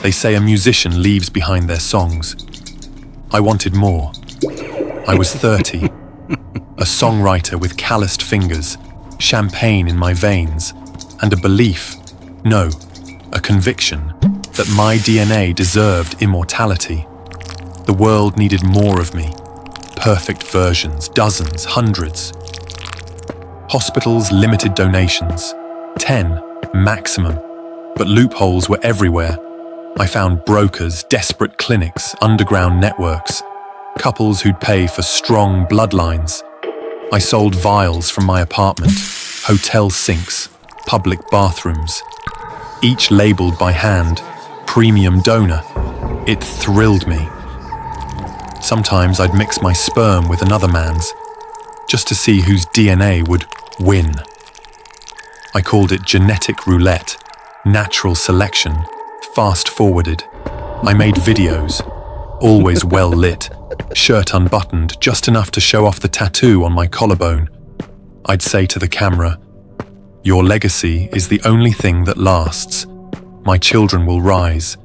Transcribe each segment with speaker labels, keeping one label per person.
Speaker 1: They say a musician leaves behind their songs. I wanted more. I was 30, a songwriter with calloused fingers, champagne in my veins, and a belief, no, a conviction, that my DNA deserved immortality. The world needed more of me. Perfect versions, dozens, hundreds. Hospitals limited donations, 10 maximum, but loopholes were everywhere. I found brokers, desperate clinics, underground networks, couples who'd pay for strong bloodlines. I sold vials from my apartment, hotel sinks, public bathrooms, each labeled by hand, premium donor. It thrilled me. Sometimes I'd mix my sperm with another man's, just to see whose DNA would win. I called it genetic roulette, natural selection, fast-forwarded. I made videos, always well lit, shirt unbuttoned, just enough to show off the tattoo on my collarbone. I'd say to the camera, "Your legacy is the only thing that lasts. My children will rise.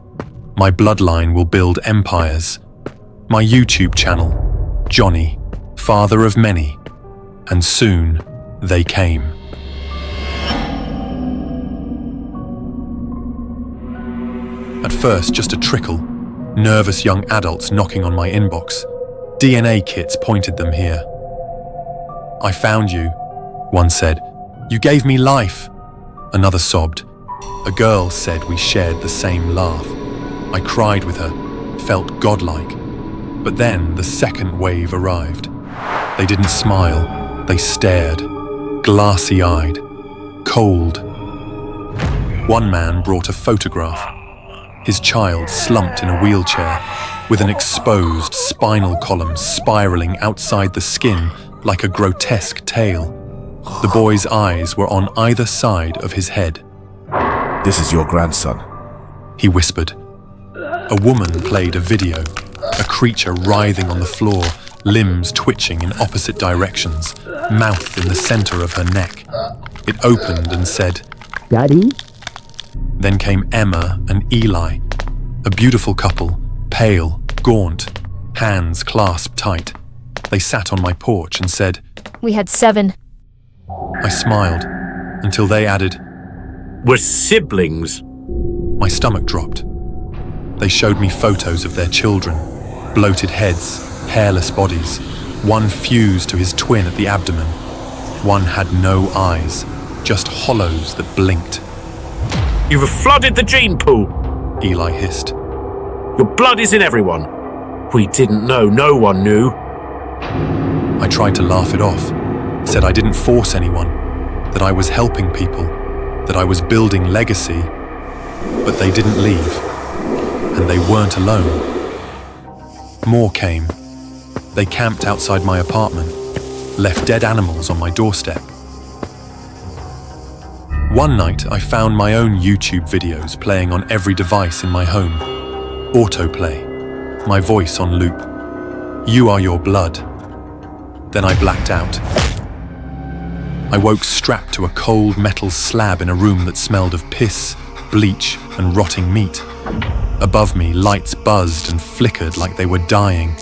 Speaker 1: My bloodline will build empires. My YouTube channel, Johnny, father of many." And soon, they came. At first, just a trickle, nervous young adults knocking on my inbox. DNA kits pointed them here. "I found you," one said. "You gave me life." Another sobbed. A girl said we shared the same laugh. I cried with her, felt godlike. But then the second wave arrived. They didn't smile, they stared, glassy-eyed, cold. One man brought a photograph. His child slumped in a wheelchair, with an exposed spinal column spiraling outside the skin like a grotesque tail. The boy's eyes were on either side of his head.
Speaker 2: "This is your grandson,"
Speaker 1: he whispered. A woman played a video, a creature writhing on the floor, limbs twitching in opposite directions, mouth in the center of her neck. It opened and said,
Speaker 3: "Daddy?"
Speaker 1: Then came Emma and Eli, a beautiful couple, pale, gaunt, hands clasped tight. They sat on my porch and said,
Speaker 4: "We had 7.
Speaker 1: I smiled, until they added,
Speaker 5: "We're siblings."
Speaker 1: My stomach dropped. They showed me photos of their children, bloated heads, hairless bodies. One fused to his twin at the abdomen. One had no eyes, just hollows that blinked.
Speaker 5: "You've flooded the gene pool,"
Speaker 1: Eli hissed.
Speaker 5: "Your blood is in everyone." "We didn't know, no one knew."
Speaker 1: I tried to laugh it off, said I didn't force anyone, that I was helping people, that I was building legacy. But they didn't leave, and they weren't alone. More came. They camped outside my apartment, left dead animals on my doorstep. One night, I found my own YouTube videos playing on every device in my home. Autoplay, my voice on loop. "You are your blood." Then I blacked out. I woke strapped to a cold metal slab in a room that smelled of piss, bleach, and rotting meat. Above me, lights buzzed and flickered like they were dying.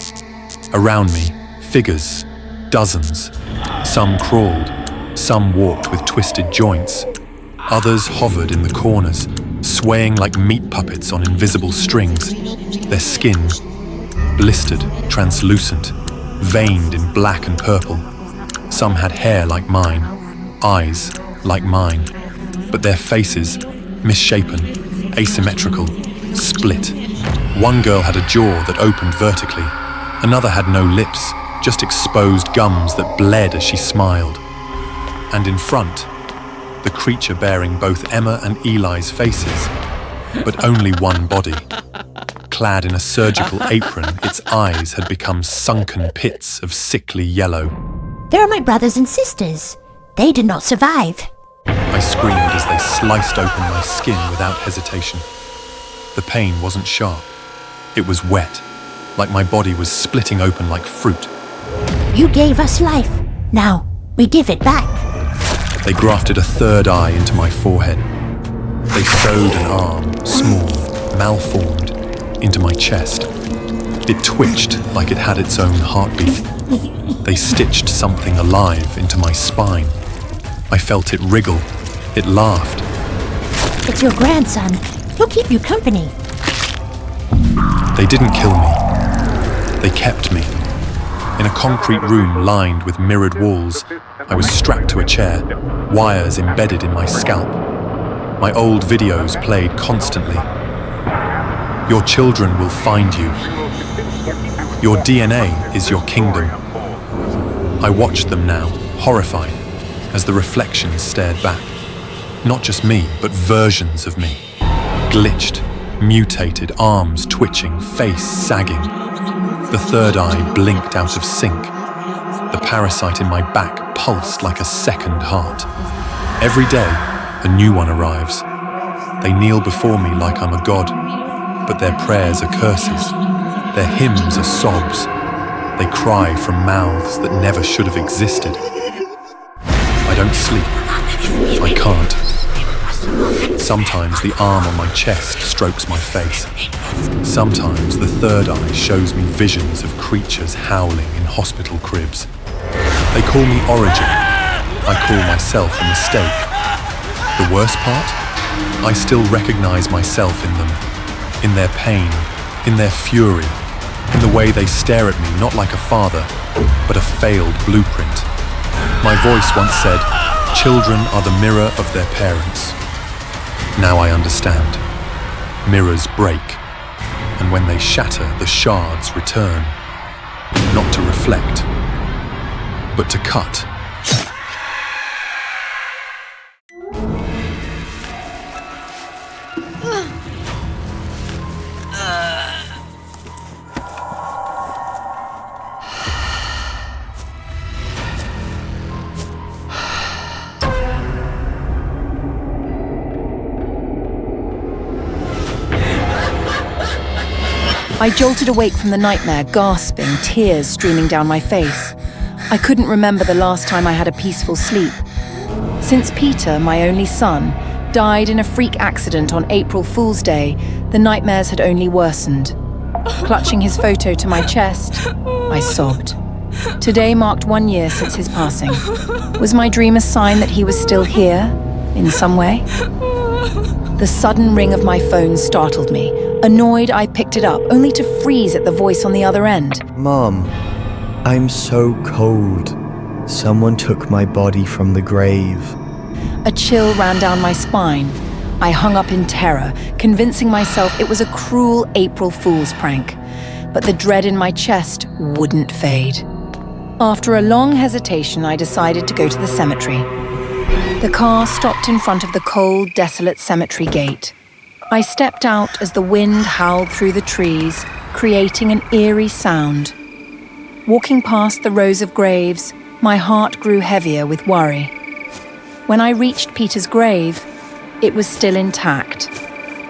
Speaker 1: Around me, figures, dozens. Some crawled, some walked with twisted joints. Others hovered in the corners, swaying like meat puppets on invisible strings. Their skin, blistered, translucent, veined in black and purple. Some had hair like mine, eyes like mine, but their faces, misshapen, asymmetrical, split. One girl had a jaw that opened vertically. Another had no lips, just exposed gums that bled as she smiled. And in front, the creature bearing both Emma and Eli's faces, but only one body. Clad in a surgical apron, its eyes had become sunken pits of sickly yellow.
Speaker 6: "They're my brothers and sisters. They did not survive."
Speaker 1: I screamed as they sliced open my skin without hesitation. The pain wasn't sharp. It was wet, like my body was splitting open like fruit.
Speaker 6: "You gave us life. Now, we give it back."
Speaker 1: They grafted a third eye into my forehead. They sewed an arm, small malformed into my chest. It twitched like it had its own heartbeat. They stitched something alive into my spine. I felt it wriggle. It laughed.
Speaker 6: It's your grandson. He'll keep you company.
Speaker 1: They didn't kill me. They kept me. In a concrete room lined with mirrored walls, I was strapped to a chair, wires embedded in my scalp. My old videos played constantly. Your children will find you. Your DNA is your kingdom. I watched them now, horrified, as the reflections stared back. Not just me, but versions of me. Glitched, mutated, arms twitching, face sagging. The third eye blinked out of sync. The parasite in my back pulsed like a second heart. Every day, a new one arrives. They kneel before me like I'm a god, but their prayers are curses. Their hymns are sobs. They cry from mouths that never should have existed. I don't sleep. I can't. Sometimes the arm on my chest strokes my face. Sometimes the third eye shows me visions of creatures howling in hospital cribs. They call me Origin. I call myself a mistake. The worst part? I still recognize myself in them. In their pain, in their fury, in the way they stare at me not like a father, but a failed blueprint. My voice once said, "Children are the mirror of their parents." Now I understand. Mirrors break, and when they shatter, the shards return. Not to reflect, but to cut.
Speaker 3: I jolted awake from the nightmare, gasping, tears streaming down my face. I couldn't remember the last time I had a peaceful sleep. Since Peter, my only son, died in a freak accident on April Fool's Day, the nightmares had only worsened. Clutching his photo to my chest, I sobbed. Today marked 1 year since his passing. Was my dream a sign that he was still here, in some way? The sudden ring of my phone startled me. Annoyed, I picked it up, only to freeze at the voice on the other end.
Speaker 4: Mom, I'm so cold. Someone took my body from the grave.
Speaker 3: A chill ran down my spine. I hung up in terror, convincing myself it was a cruel April Fool's prank. But the dread in my chest wouldn't fade. After a long hesitation, I decided to go to the cemetery. The car stopped in front of the cold, desolate cemetery gate. I stepped out as the wind howled through the trees, creating an eerie sound. Walking past the rows of graves, my heart grew heavier with worry. When I reached Peter's grave, it was still intact.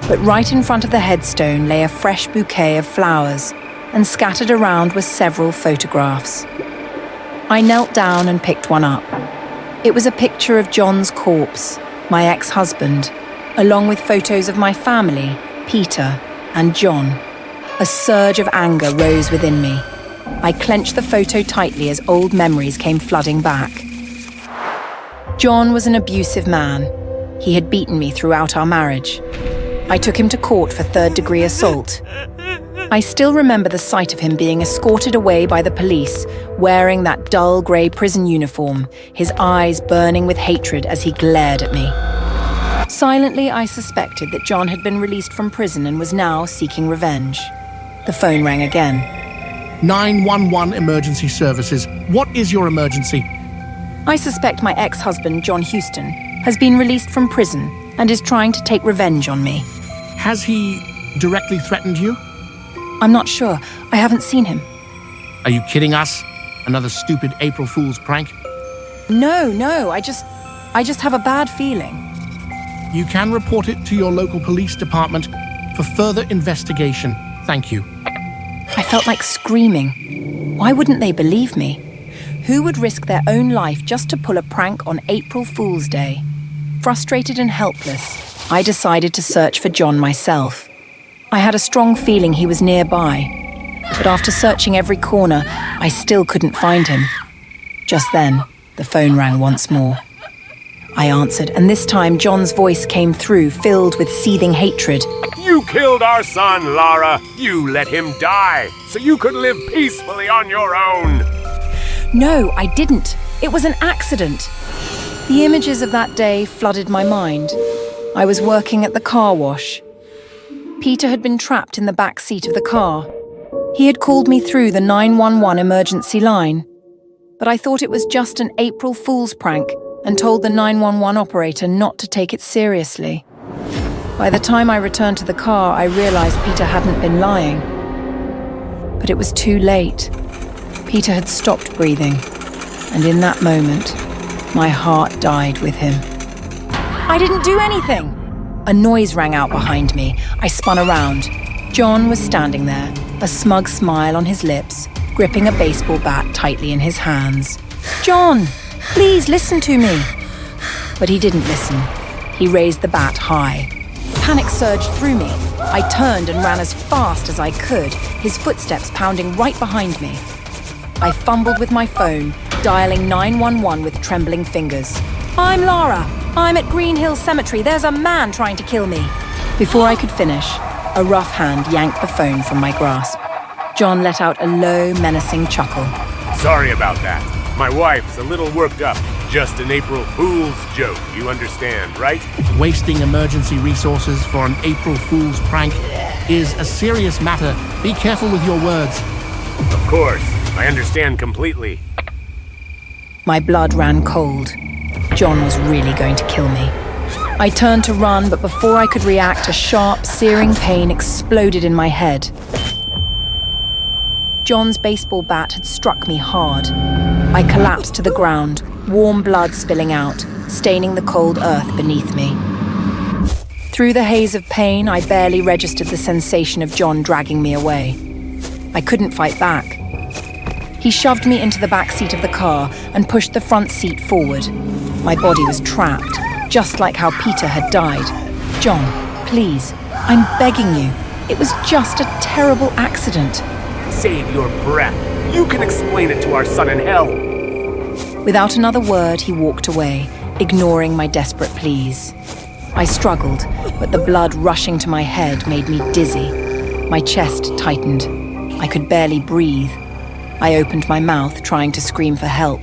Speaker 3: But right in front of the headstone lay a fresh bouquet of flowers, and scattered around were several photographs. I knelt down and picked one up. It was a picture of John's corpse, my ex-husband, along with photos of my family, Peter and John. A surge of anger rose within me. I clenched the photo tightly as old memories came flooding back. John was an abusive man. He had beaten me throughout our marriage. I took him to court for third-degree assault. I still remember the sight of him being escorted away by the police, wearing that dull grey prison uniform, his eyes burning with hatred as he glared at me. Silently, I suspected that John had been released from prison and was now seeking revenge. The phone rang again.
Speaker 7: 911 Emergency Services. What is your emergency?
Speaker 3: I suspect my ex-husband, John Houston, has been released from prison and is trying to take revenge on me.
Speaker 7: Has he directly threatened you?
Speaker 3: I'm not sure. I haven't seen him.
Speaker 7: Are you kidding us? Another stupid April Fool's prank?
Speaker 3: No, I just have a bad feeling.
Speaker 7: You can report it to your local police department for further investigation. Thank you.
Speaker 3: I felt like screaming. Why wouldn't they believe me? Who would risk their own life just to pull a prank on April Fool's Day? Frustrated and helpless, I decided to search for John myself. I had a strong feeling he was nearby, but after searching every corner, I still couldn't find him. Just then, the phone rang once more. I answered, and this time John's voice came through, filled with seething hatred.
Speaker 8: You killed our son, Lara. You let him die so you could live peacefully on your own.
Speaker 3: No, I didn't. It was an accident. The images of that day flooded my mind. I was working at the car wash. Peter had been trapped in the back seat of the car. He had called me through the 911 emergency line, but I thought it was just an April Fool's prank and told the 911 operator not to take it seriously. By the time I returned to the car, I realized Peter hadn't been lying. But it was too late. Peter had stopped breathing, and in that moment, my heart died with him. I didn't do anything! A noise rang out behind me. I spun around. John was standing there, a smug smile on his lips, gripping a baseball bat tightly in his hands. John, please listen to me. But he didn't listen. He raised the bat high. Panic surged through me. I turned and ran as fast as I could, his footsteps pounding right behind me. I fumbled with my phone, dialing 911 with trembling fingers. I'm Lara. I'm at Green Hill Cemetery. There's a man trying to kill me. Before I could finish, a rough hand yanked the phone from my grasp. John let out a low, menacing chuckle.
Speaker 8: Sorry about that. My wife's a little worked up. Just an April Fool's joke, you understand, right?
Speaker 7: Wasting emergency resources for an April Fool's prank is a serious matter. Be careful with your words.
Speaker 8: Of course, I understand completely.
Speaker 3: My blood ran cold. John was really going to kill me. I turned to run, but before I could react, a sharp, searing pain exploded in my head. John's baseball bat had struck me hard. I collapsed to the ground, warm blood spilling out, staining the cold earth beneath me. Through the haze of pain, I barely registered the sensation of John dragging me away. I couldn't fight back. He shoved me into the back seat of the car and pushed the front seat forward. My body was trapped, just like how Peter had died. John, please, I'm begging you. It was just a terrible accident.
Speaker 8: Save your breath. You can explain it to our son in hell.
Speaker 3: Without another word, he walked away, ignoring my desperate pleas. I struggled, but the blood rushing to my head made me dizzy. My chest tightened. I could barely breathe. I opened my mouth, trying to scream for help,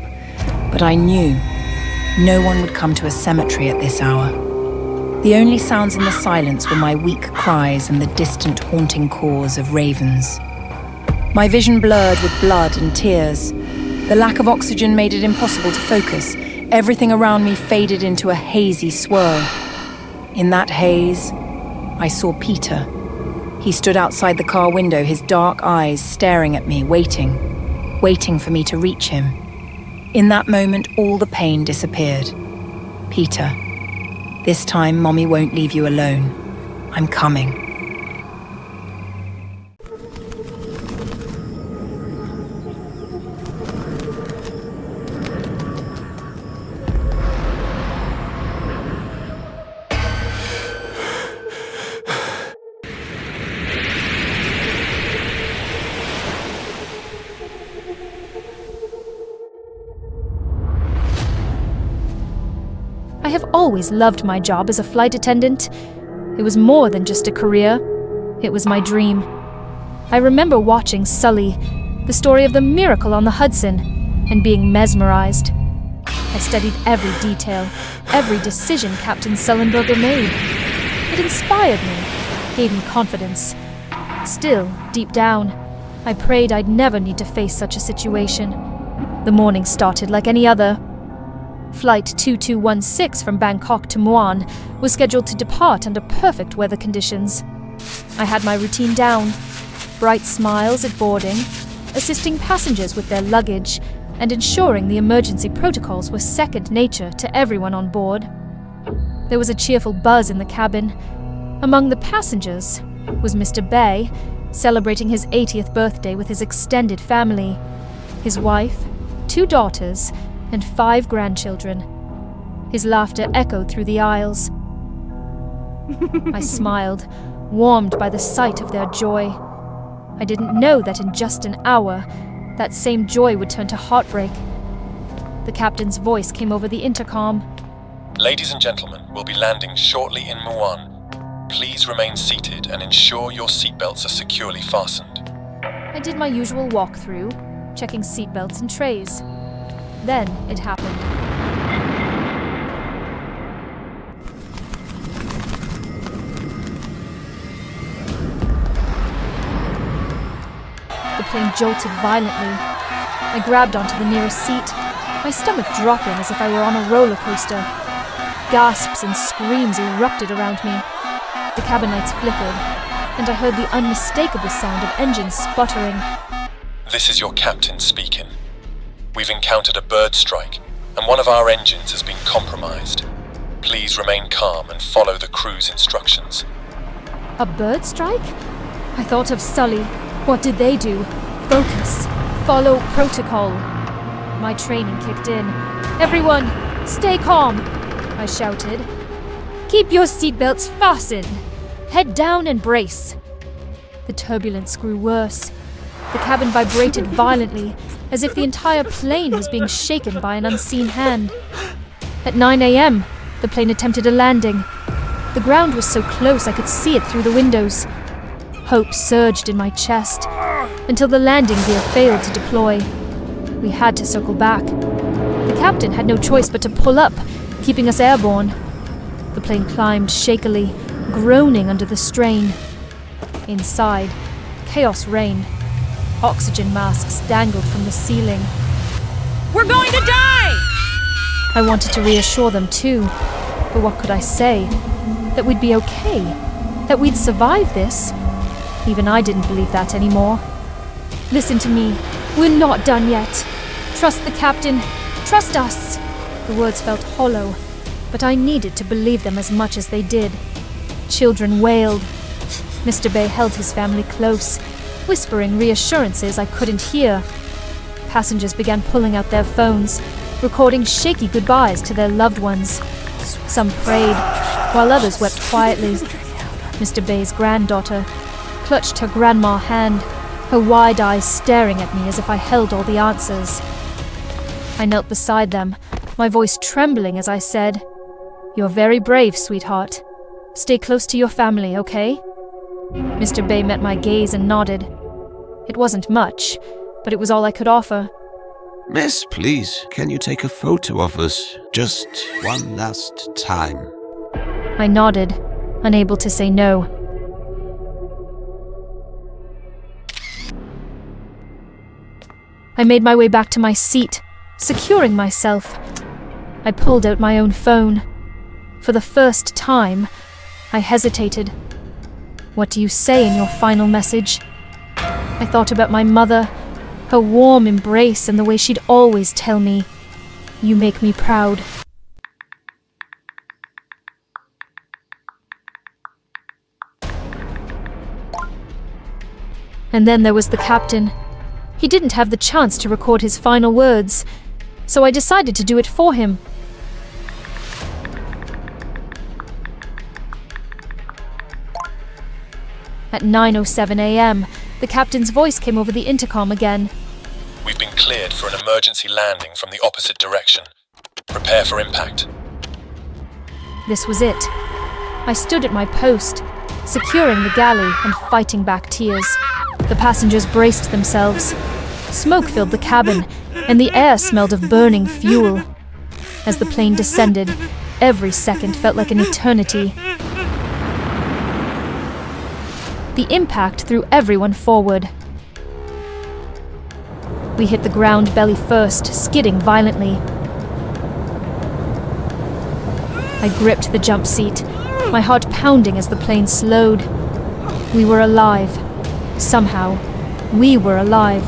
Speaker 3: but I knew no one would come to a cemetery at this hour. The only sounds in the silence were my weak cries and the distant haunting caws of ravens. My vision blurred with blood and tears. The lack of oxygen made it impossible to focus. Everything around me faded into a hazy swirl. In that haze, I saw Peter. He stood outside the car window, his dark eyes staring at me, waiting for me to reach him. In that moment, all the pain disappeared. Peter, this time Mommy won't leave you alone. I'm coming.
Speaker 9: I have always loved my job as a flight attendant. It was more than just a career. It was my dream. I remember watching Sully, the story of the miracle on the Hudson, and being mesmerized. I studied every detail, every decision Captain Sullenberger made. It inspired me, gave me confidence. Still, deep down, I prayed I'd never need to face such a situation. The morning started like any other. Flight 2216 from Bangkok to Muan was scheduled to depart under perfect weather conditions. I had my routine down. Bright smiles at boarding, assisting passengers with their luggage, and ensuring the emergency protocols were second nature to everyone on board. There was a cheerful buzz in the cabin. Among the passengers was Mr. Bay, celebrating his 80th birthday with his extended family, his wife, 2 daughters, and 5 grandchildren. His laughter echoed through the aisles. I smiled, warmed by the sight of their joy. I didn't know that in just an hour, that same joy would turn to heartbreak. The captain's voice came over the intercom.
Speaker 1: Ladies and gentlemen, we'll be landing shortly in Muan. Please remain seated and ensure your seatbelts are securely fastened.
Speaker 9: I did my usual walkthrough, checking seatbelts and trays. Then it happened. The plane jolted violently. I grabbed onto the nearest seat, my stomach dropping as if I were on a roller coaster. Gasps and screams erupted around me. The cabin lights flickered, and I heard the unmistakable sound of engines sputtering.
Speaker 1: This is your captain speaking. We've encountered a bird strike, and one of our engines has been compromised. Please remain calm and follow the crew's instructions.
Speaker 9: A bird strike? I thought of Sully. What did they do? Focus. Follow protocol. My training kicked in. Everyone, stay calm, I shouted. Keep your seatbelts fastened. Head down and brace. The turbulence grew worse. The cabin vibrated violently, as if the entire plane was being shaken by an unseen hand. At 9 a.m., the plane attempted a landing. The ground was so close I could see it through the windows. Hope surged in my chest, until the landing gear failed to deploy. We had to circle back. The captain had no choice but to pull up, keeping us airborne. The plane climbed shakily, groaning under the strain. Inside, chaos reigned. Oxygen masks dangled from the ceiling.
Speaker 10: We're going to die!
Speaker 9: I wanted to reassure them too, but what could I say? That we'd be okay? That we'd survive this? Even I didn't believe that anymore. Listen to me. We're not done yet. Trust the captain. Trust us. The words felt hollow, but I needed to believe them as much as they did. Children wailed. Mr. Bay held his family close, whispering reassurances I couldn't hear. Passengers began pulling out their phones, recording shaky goodbyes to their loved ones. Some prayed, while others wept quietly. Mr. Bay's granddaughter clutched her grandma's hand, her wide eyes staring at me as if I held all the answers. I knelt beside them, my voice trembling as I said, "You're very brave, sweetheart. Stay close to your family, okay?" Mr. Bay met my gaze and nodded. It wasn't much, but it was all I could offer.
Speaker 11: Miss, please, can you take a photo of us? Just one last time.
Speaker 9: I nodded, unable to say no. I made my way back to my seat, securing myself. I pulled out my own phone. For the first time, I hesitated. What do you say in your final message? I thought about my mother, her warm embrace and the way she'd always tell me, "You make me proud." And then there was the captain. He didn't have the chance to record his final words, so I decided to do it for him. At 9:07 a.m., the captain's voice came over the intercom again.
Speaker 1: We've been cleared for an emergency landing from the opposite direction. Prepare for impact.
Speaker 9: This was it. I stood at my post, securing the galley and fighting back tears. The passengers braced themselves. Smoke filled the cabin, and the air smelled of burning fuel. As the plane descended, every second felt like an eternity. The impact threw everyone forward. We hit the ground belly first, skidding violently. I gripped the jump seat, my heart pounding as the plane slowed. We were alive. Somehow, we were alive.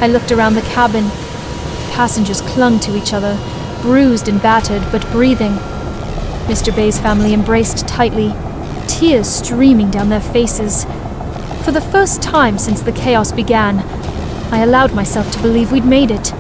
Speaker 9: I looked around the cabin. Passengers clung to each other, bruised and battered, but breathing. Mr. Bay's family embraced tightly, tears streaming down their faces. For the first time since the chaos began, I allowed myself to believe we'd made it.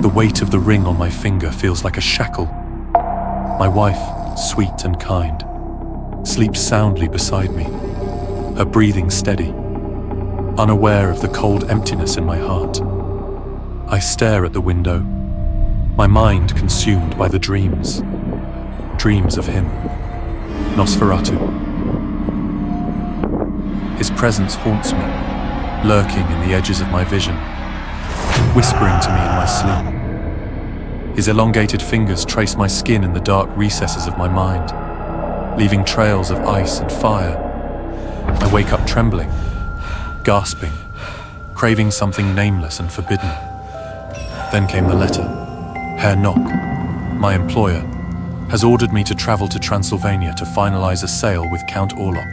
Speaker 1: The weight of the ring on my finger feels like a shackle. My wife, sweet and kind, sleeps soundly beside me, her breathing steady, unaware of the cold emptiness in my heart. I stare at the window, my mind consumed by the dreams of him, Nosferatu. His presence haunts me, lurking in the edges of my vision, whispering to me in my sleep. His elongated fingers trace my skin in the dark recesses of my mind, leaving trails of ice and fire. I wake up trembling, gasping, craving something nameless and forbidden. Then came the letter. Herr Nock, my employer, has ordered me to travel to Transylvania to finalize a sale with Count Orlok.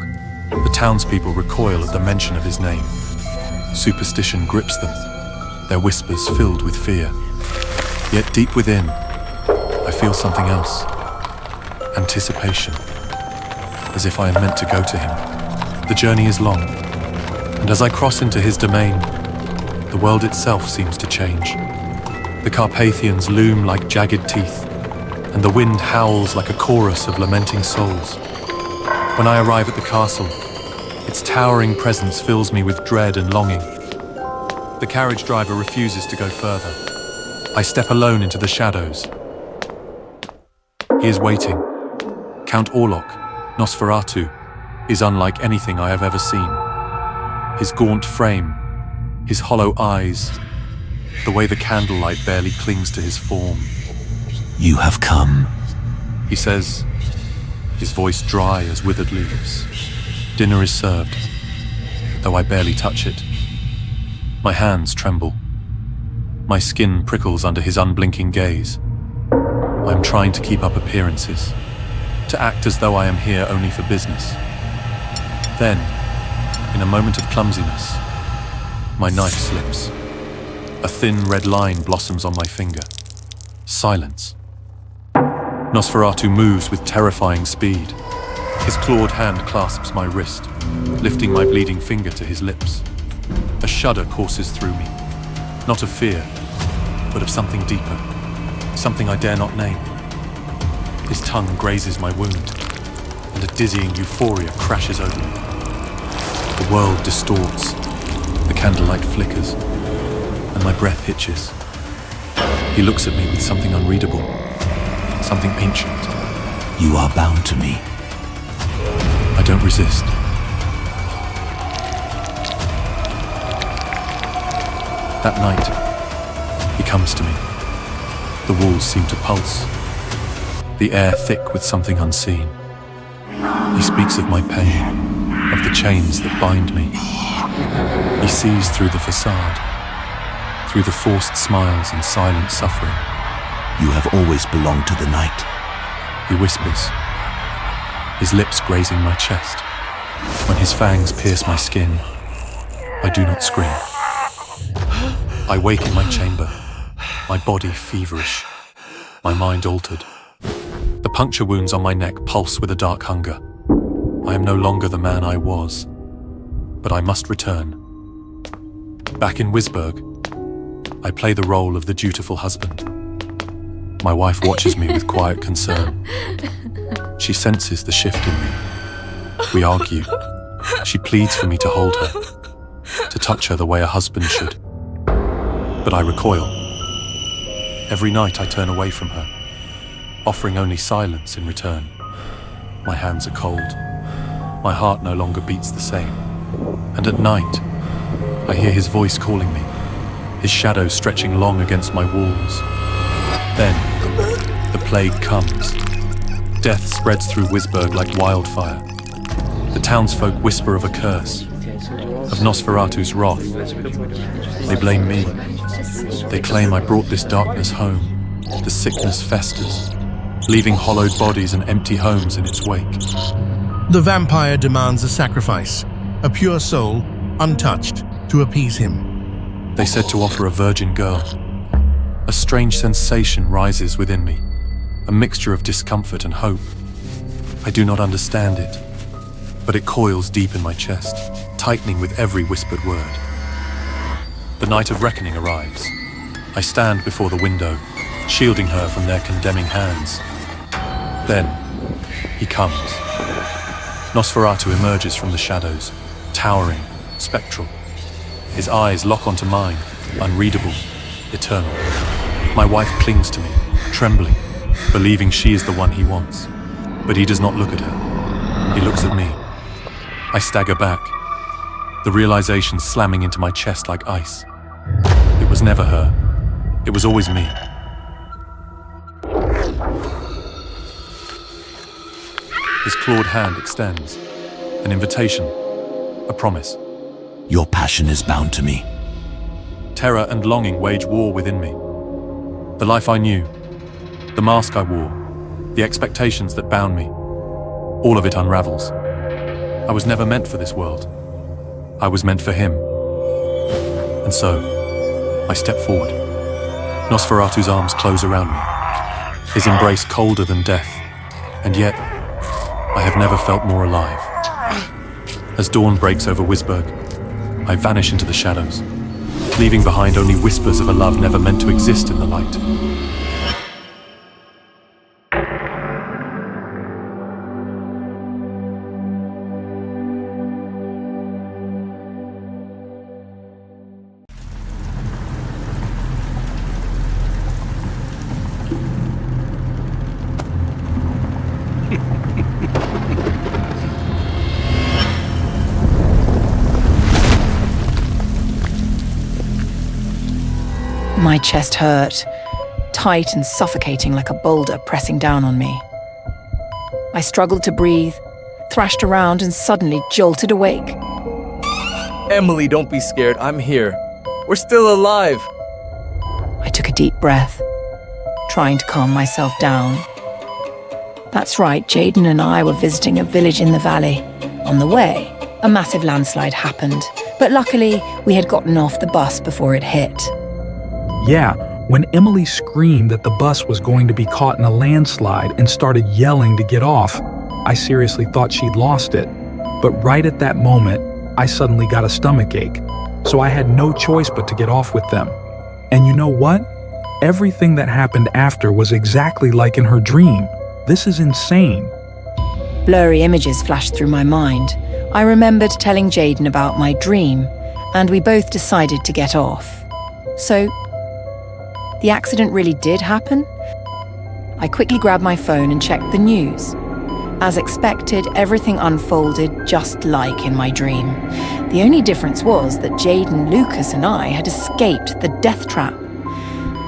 Speaker 1: The townspeople recoil at the mention of his name. Superstition grips them, their whispers filled with fear. Yet deep within, I feel something else. Anticipation. As if I am meant to go to him. The journey is long, and as I cross into his domain, the world itself seems to change. The Carpathians loom like jagged teeth, and the wind howls like a chorus of lamenting souls. When I arrive at the castle, its towering presence fills me with dread and longing. The carriage driver refuses to go further. I step alone into the shadows. He is waiting. Count Orlok, Nosferatu, is unlike anything I have ever seen. His gaunt frame, his hollow eyes, the way the candlelight barely clings to his form.
Speaker 11: You have come.
Speaker 1: He says, his voice dry as withered leaves. Dinner is served, though I barely touch it. My hands tremble. My skin prickles under his unblinking gaze. I am trying to keep up appearances, to act as though I am here only for business. Then, in a moment of clumsiness, my knife slips. A thin red line blossoms on my finger. Silence. Nosferatu moves with terrifying speed. His clawed hand clasps my wrist, lifting my bleeding finger to his lips. A shudder courses through me, not of fear, but of something deeper, something I dare not name. His tongue grazes my wound, and a dizzying euphoria crashes over me. The world distorts, the candlelight flickers, and my breath hitches. He looks at me with something unreadable, something ancient.
Speaker 11: You are bound to me.
Speaker 1: I don't resist. That night, he comes to me. The walls seem to pulse, the air thick with something unseen. He speaks of my pain, of the chains that bind me. He sees through the facade, through the forced smiles and silent suffering.
Speaker 11: You have always belonged to the night.
Speaker 1: He whispers, his lips grazing my chest. When his fangs pierce my skin, I do not scream. I wake in my chamber, my body feverish, my mind altered. The puncture wounds on my neck pulse with a dark hunger. I am no longer the man I was, but I must return. Back in Wisburg, I play the role of the dutiful husband. My wife watches me with quiet concern. She senses the shift in me. We argue. She pleads for me to hold her, to touch her the way a husband should. But I recoil. Every night I turn away from her, offering only silence in return. My hands are cold. My heart no longer beats the same. And at night, I hear his voice calling me, his shadow stretching long against my walls. Then, the plague comes. Death spreads through Wisburg like wildfire. The townsfolk whisper of a curse, of Nosferatu's wrath. They blame me. They claim I brought this darkness home. The sickness festers, leaving hollowed bodies and empty homes in its wake.
Speaker 7: The vampire demands a sacrifice, a pure soul, untouched, to appease him.
Speaker 1: They said to offer a virgin girl. A strange sensation rises within me, a mixture of discomfort and hope. I do not understand it, but it coils deep in my chest, tightening with every whispered word. The night of reckoning arrives. I stand before the window, shielding her from their condemning hands. Then, he comes. Nosferatu emerges from the shadows, towering, spectral. His eyes lock onto mine, unreadable, eternal. My wife clings to me, trembling, believing she is the one he wants. But he does not look at her. He looks at me. I stagger back, the realization slamming into my chest like ice. It was never her. It was always me. His clawed hand extends. An invitation. A promise.
Speaker 2: Your passion is bound to me.
Speaker 1: Terror and longing wage war within me. The life I knew, the mask I wore, the expectations that bound me, all of it unravels. I was never meant for this world. I was meant for him. And so, I step forward. Nosferatu's arms close around me, his embrace colder than death, and yet, I have never felt more alive. As dawn breaks over Wisberg, I vanish into the shadows, leaving behind only whispers of a love never meant to exist in the light.
Speaker 3: My chest hurt, tight and suffocating like a boulder pressing down on me. I struggled to breathe, thrashed around and suddenly jolted awake.
Speaker 12: Emily, don't be scared. I'm here. We're still alive.
Speaker 3: I took a deep breath, trying to calm myself down. That's right, Jaden and I were visiting a village in the valley. On the way, a massive landslide happened, but luckily we had gotten off the bus before it hit.
Speaker 13: Yeah, when Emily screamed that the bus was going to be caught in a landslide and started yelling to get off, I seriously thought she'd lost it. But right at that moment, I suddenly got a stomachache, so I had no choice but to get off with them. And you know what? Everything that happened after was exactly like in her dream. This is insane.
Speaker 3: Blurry images flashed through my mind. I remembered telling Jaden about my dream, and we both decided to get off. So, the accident really did happen? I quickly grabbed my phone and checked the news. As expected, everything unfolded just like in my dream. The only difference was that Jaden, Lucas, and I had escaped the death trap.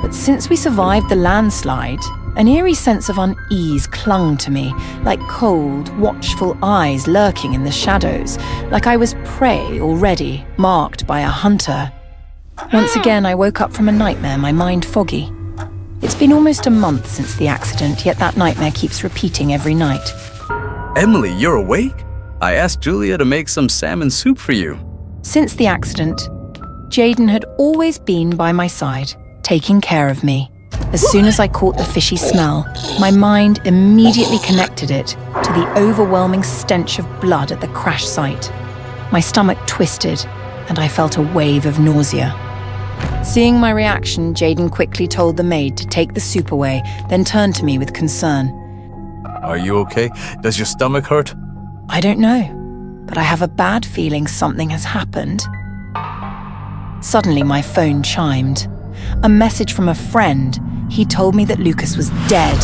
Speaker 3: But since we survived the landslide, an eerie sense of unease clung to me, like cold, watchful eyes lurking in the shadows, like I was prey already, marked by a hunter. Once again, I woke up from a nightmare, my mind foggy. It's been almost a month since the accident, yet that nightmare keeps repeating every night.
Speaker 12: Emily, you're awake? I asked Julia to make some salmon soup for you.
Speaker 3: Since the accident, Jaden had always been by my side, taking care of me. As soon as I caught the fishy smell, my mind immediately connected it to the overwhelming stench of blood at the crash site. My stomach twisted, and I felt a wave of nausea. Seeing my reaction, Jaden quickly told the maid to take the soup away, then turned to me with concern.
Speaker 12: Are you okay? Does your stomach hurt?
Speaker 3: I don't know, but I have a bad feeling something has happened. Suddenly, my phone chimed. A message from a friend. He told me that Lucas was dead.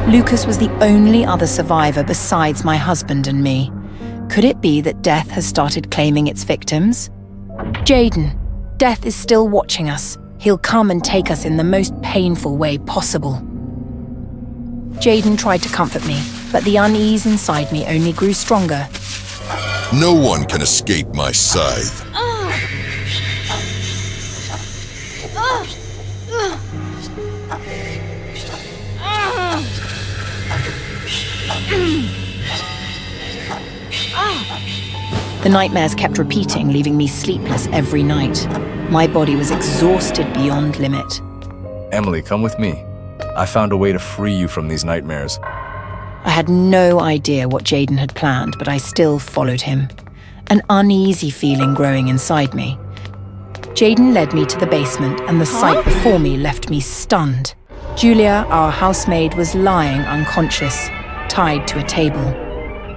Speaker 3: Lucas was the only other survivor besides my husband and me. Could it be that death has started claiming its victims? Jaden, death is still watching us. He'll come and take us in the most painful way possible. Jaden tried to comfort me, but the unease inside me only grew stronger.
Speaker 14: No one can escape my scythe.
Speaker 3: The nightmares kept repeating, leaving me sleepless every night. My body was exhausted beyond limit.
Speaker 12: Emily, come with me. I found a way to free you from these nightmares.
Speaker 3: I had no idea what Jaden had planned, but I still followed him, an uneasy feeling growing inside me. Jaden led me to the basement, and the sight before me left me stunned. Julia, our housemaid, was lying unconscious, tied to a table.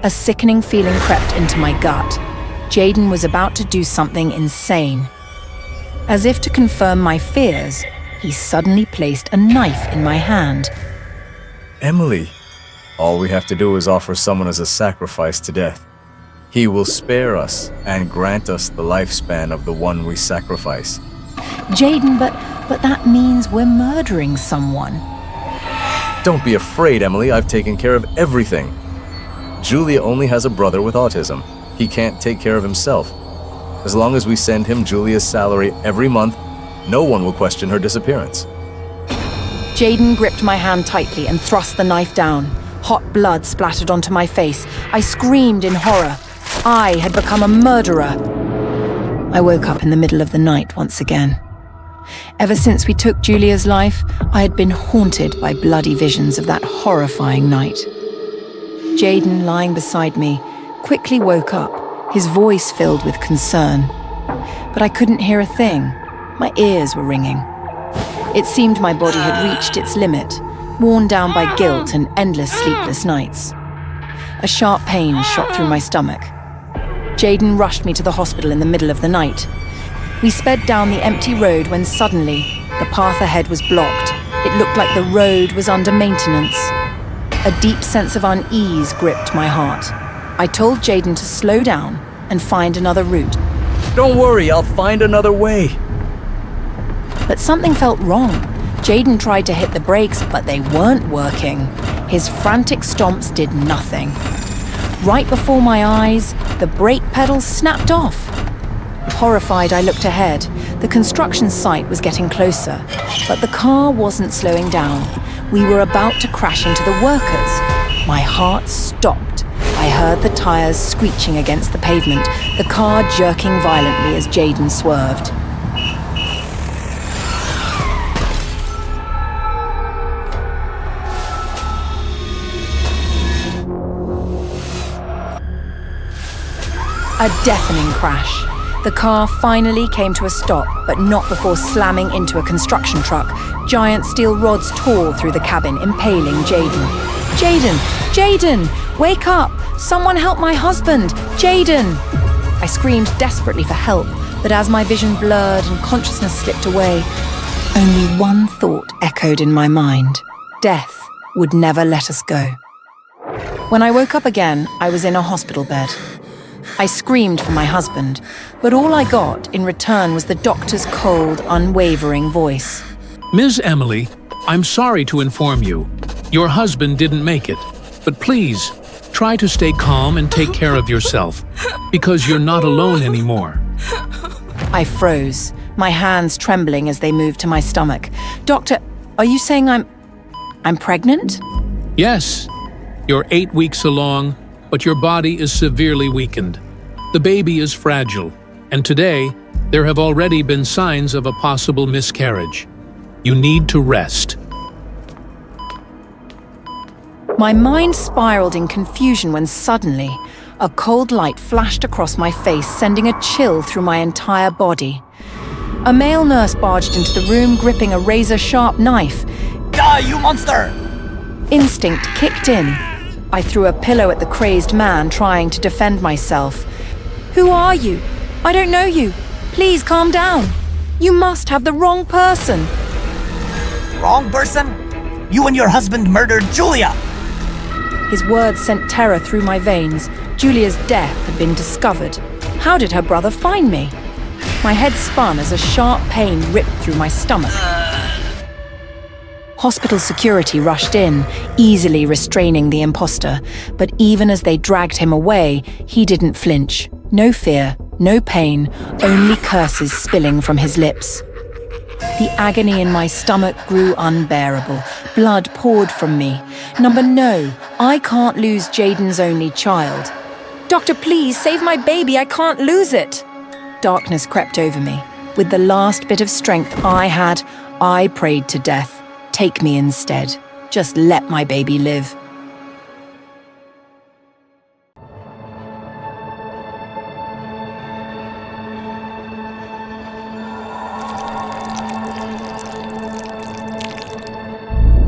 Speaker 3: A sickening feeling crept into my gut. Jaden was about to do something insane. As if to confirm my fears, he suddenly placed a knife in my hand.
Speaker 12: Emily, all we have to do is offer someone as a sacrifice to death. He will spare us and grant us the lifespan of the one we sacrifice.
Speaker 3: Jaden, but that means we're murdering someone.
Speaker 12: Don't be afraid, Emily. I've taken care of everything. Julia only has a brother with autism. He can't take care of himself. As long as we send him Julia's salary every month, no one will question her disappearance.
Speaker 3: Jaden gripped my hand tightly and thrust the knife down. Hot blood splattered onto my face. I screamed in horror. I had become a murderer. I woke up in the middle of the night once again. Ever since we took Julia's life, I had been haunted by bloody visions of that horrifying night. Jaden, lying beside me, quickly woke up, his voice filled with concern. But I couldn't hear a thing. My ears were ringing. It seemed my body had reached its limit, worn down by guilt and endless sleepless nights. A sharp pain shot through my stomach. Jaden rushed me to the hospital in the middle of the night. We sped down the empty road when suddenly, the path ahead was blocked. It looked like the road was under maintenance. A deep sense of unease gripped my heart. I told Jaden to slow down and find another route.
Speaker 12: Don't worry, I'll find another way.
Speaker 3: But something felt wrong. Jaden tried to hit the brakes, but they weren't working. His frantic stomps did nothing. Right before my eyes, the brake pedal snapped off. Horrified, I looked ahead. The construction site was getting closer, but the car wasn't slowing down. We were about to crash into the workers. My heart stopped. I heard the tires screeching against the pavement, the car jerking violently as Jaden swerved. A deafening crash. The car finally came to a stop, but not before slamming into a construction truck. Giant steel rods tore through the cabin, impaling Jaden. Jaden! Jaden! Wake up! Someone help my husband! Jaden! I screamed desperately for help, but as my vision blurred and consciousness slipped away, only one thought echoed in my mind. Death would never let us go. When I woke up again, I was in a hospital bed. I screamed for my husband, but all I got in return was the doctor's cold, unwavering voice.
Speaker 15: Ms. Emily, I'm sorry to inform you. Your husband didn't make it, but please, try to stay calm and take care of yourself, because you're not alone anymore.
Speaker 3: I froze, my hands trembling as they moved to my stomach. Doctor, are you saying I'm pregnant?
Speaker 15: Yes, you're 8 weeks along, but your body is severely weakened. The baby is fragile, and today, there have already been signs of a possible miscarriage. You need to rest.
Speaker 3: My mind spiraled in confusion when suddenly, a cold light flashed across my face, sending a chill through my entire body. A male nurse barged into the room, gripping a razor-sharp knife.
Speaker 16: Die, you monster!
Speaker 3: Instinct kicked in. I threw a pillow at the crazed man, trying to defend myself. Who are you? I don't know you. Please calm down. You must have the wrong person.
Speaker 16: Wrong person? You and your husband murdered Julia!
Speaker 3: His words sent terror through my veins. Julia's death had been discovered. How did her brother find me? My head spun as a sharp pain ripped through my stomach. Hospital security rushed in, easily restraining the imposter, but even as they dragged him away, he didn't flinch. No fear, no pain, only curses spilling from his lips. The agony in my stomach grew unbearable. Blood poured from me. No, I can't lose Jaden's only child. Doctor, please, save my baby, I can't lose it. Darkness crept over me. With the last bit of strength I had, I prayed to death, take me instead. Just let my baby live.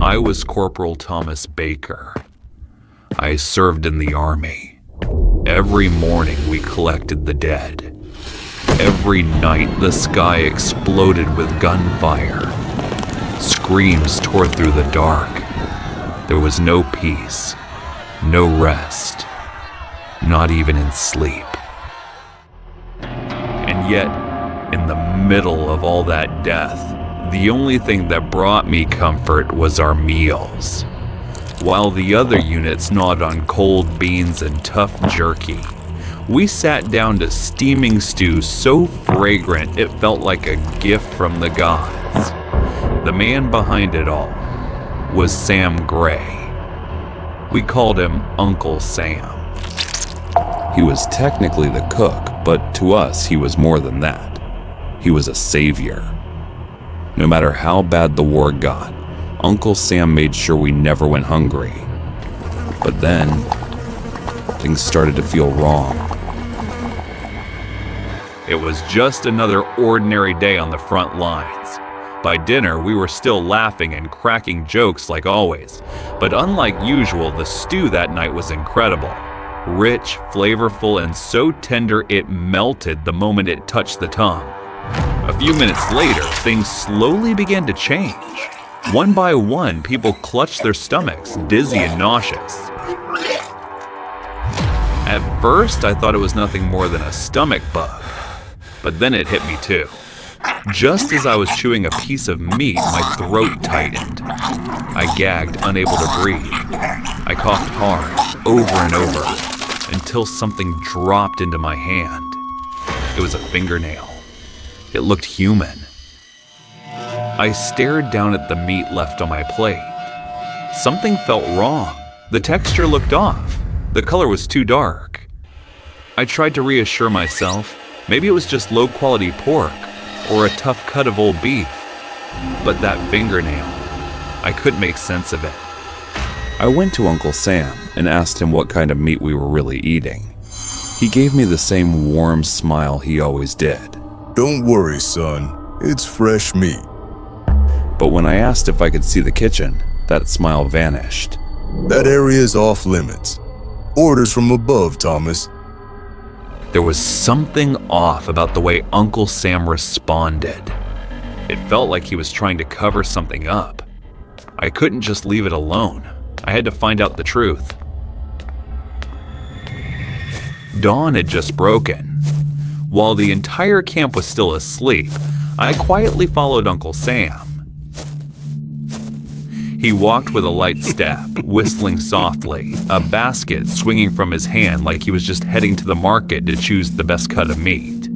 Speaker 17: I was Corporal Thomas Baker. I served in the Army. Every morning we collected the dead. Every night the sky exploded with gunfire. Screams tore through the dark. There was no peace, no rest, not even in sleep. And yet, in the middle of all that death, the only thing that brought me comfort was our meals. While the other units gnawed on cold beans and tough jerky, we sat down to steaming stew so fragrant it felt like a gift from the gods. The man behind it all was Sam Gray. We called him Uncle Sam. He was technically the cook, but to us he was more than that. He was a savior. No matter how bad the war got, Uncle Sam made sure we never went hungry. But then, things started to feel wrong. It was just another ordinary day on the front lines. By dinner, we were still laughing and cracking jokes like always. But unlike usual, the stew that night was incredible. Rich, flavorful, and so tender it melted the moment it touched the tongue. A few minutes later, things slowly began to change. One by one, people clutched their stomachs, dizzy and nauseous. At first, I thought it was nothing more than a stomach bug. But then it hit me too. Just as I was chewing a piece of meat, my throat tightened. I gagged, unable to breathe. I coughed hard, over and over, until something dropped into my hand. It was a fingernail. It looked human. I stared down at the meat left on my plate. Something felt wrong. The texture looked off. The color was too dark. I tried to reassure myself. Maybe it was just low-quality pork or a tough cut of old beef. But that fingernail, I couldn't make sense of it. I went to Uncle Sam and asked him what kind of meat we were really eating. He gave me the same warm smile he always did.
Speaker 14: Don't worry, son. It's fresh meat.
Speaker 17: But when I asked if I could see the kitchen, that smile vanished.
Speaker 14: That area is off limits. Orders from above, Thomas.
Speaker 17: There was something off about the way Uncle Sam responded. It felt like he was trying to cover something up. I couldn't just leave it alone. I had to find out the truth. Dawn had just broken. While the entire camp was still asleep, I quietly followed Uncle Sam. He walked with a light step, whistling softly, a basket swinging from his hand like he was just heading to the market to choose the best cut of meat.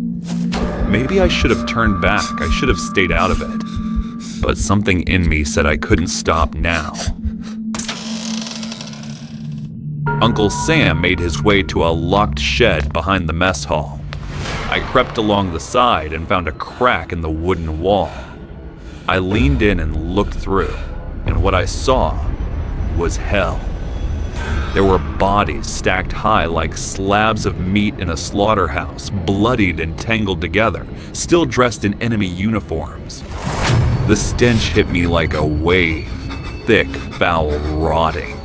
Speaker 17: Maybe I should have turned back. I should have stayed out of it. But something in me said I couldn't stop now. Uncle Sam made his way to a locked shed behind the mess hall. I crept along the side and found a crack in the wooden wall. I leaned in and looked through, and what I saw was hell. There were bodies stacked high like slabs of meat in a slaughterhouse, bloodied and tangled together, still dressed in enemy uniforms. The stench hit me like a wave, thick, foul, rotting.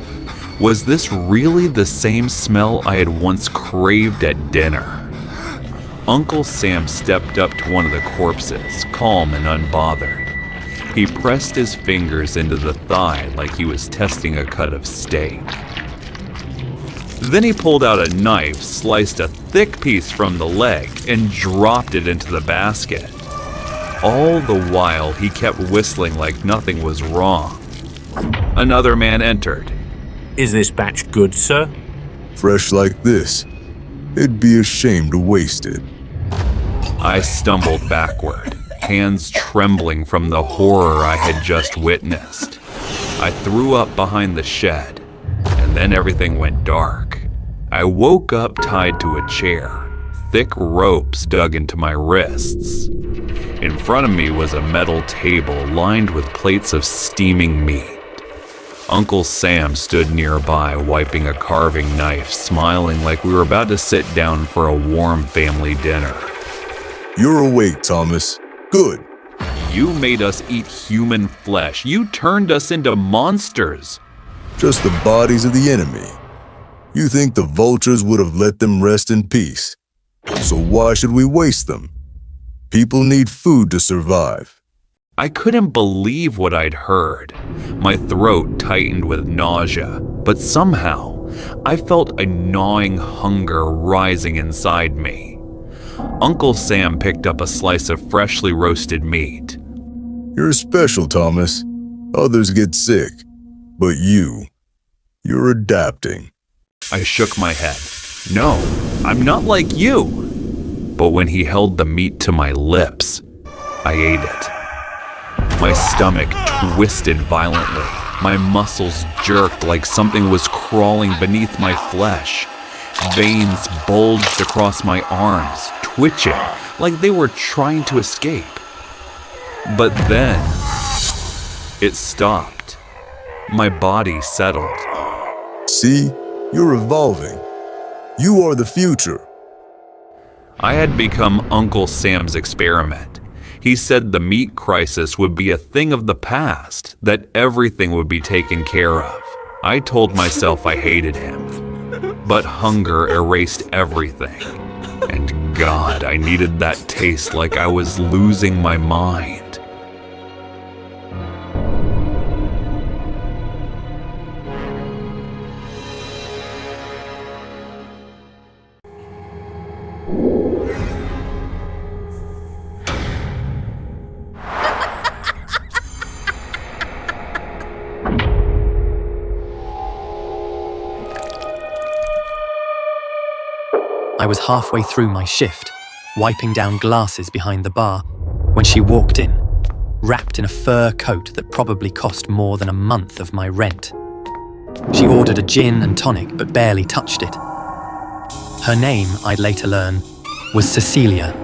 Speaker 17: Was this really the same smell I had once craved at dinner? Uncle Sam stepped up to one of the corpses, calm and unbothered. He pressed his fingers into the thigh like he was testing a cut of steak. Then he pulled out a knife, sliced a thick piece from the leg, and dropped it into the basket. All the while, he kept whistling like nothing was wrong. Another man entered.
Speaker 5: Is this batch good, sir?
Speaker 14: Fresh like this. It'd be a shame to waste it.
Speaker 17: I stumbled backward, hands trembling from the horror I had just witnessed. I threw up behind the shed, and then everything went dark. I woke up tied to a chair, thick ropes dug into my wrists. In front of me was a metal table lined with plates of steaming meat. Uncle Sam stood nearby, wiping a carving knife, smiling like we were about to sit down for a warm family dinner.
Speaker 14: You're awake, Thomas. Good.
Speaker 17: You made us eat human flesh. You turned us into monsters.
Speaker 14: Just the bodies of the enemy. You think the vultures would have let them rest in peace. So why should we waste them? People need food to survive.
Speaker 17: I couldn't believe what I'd heard. My throat tightened with nausea, but somehow I felt a gnawing hunger rising inside me. Uncle Sam picked up a slice of freshly roasted meat.
Speaker 14: You're special, Thomas. Others get sick. But you're adapting.
Speaker 17: I shook my head. No, I'm not like you. But when he held the meat to my lips, I ate it. My stomach twisted violently. My muscles jerked like something was crawling beneath my flesh. Veins bulged across my arms, twitching like they were trying to escape. But then, it stopped. My body settled.
Speaker 14: See? You're evolving. You are the future.
Speaker 17: I had become Uncle Sam's experiment. He said the meat crisis would be a thing of the past, that everything would be taken care of. I told myself I hated him. But hunger erased everything. And God, I needed that taste like I was losing my mind.
Speaker 1: I was halfway through my shift, wiping down glasses behind the bar, when she walked in, wrapped in a fur coat that probably cost more than a month of my rent. She ordered a gin and tonic, but barely touched it. Her name, I'd later learn, was Cecilia,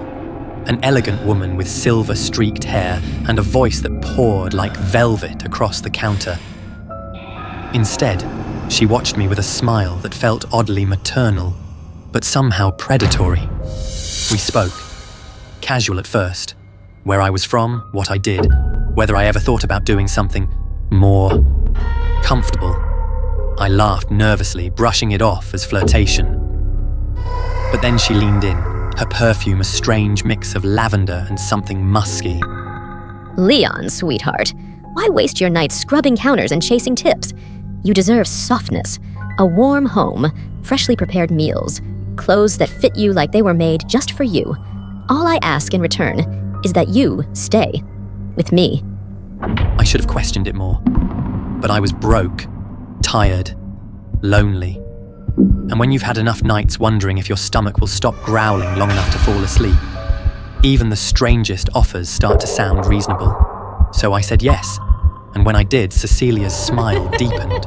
Speaker 1: an elegant woman with silver-streaked hair and a voice that poured like velvet across the counter. Instead, she watched me with a smile that felt oddly maternal, but somehow predatory. We spoke, casual at first, where I was from, what I did, whether I ever thought about doing something more comfortable. I laughed nervously, brushing it off as flirtation. But then she leaned in, her perfume a strange mix of lavender and something musky.
Speaker 18: Leon, sweetheart, why waste your nights scrubbing counters and chasing tips? You deserve softness, a warm home, freshly prepared meals, clothes that fit you like they were made just for you. All I ask in return is that you stay with me.
Speaker 1: I should have questioned it more, but I was broke, tired, lonely. And when you've had enough nights wondering if your stomach will stop growling long enough to fall asleep, even the strangest offers start to sound reasonable. So I said yes, and when I did, Cecilia's smile deepened.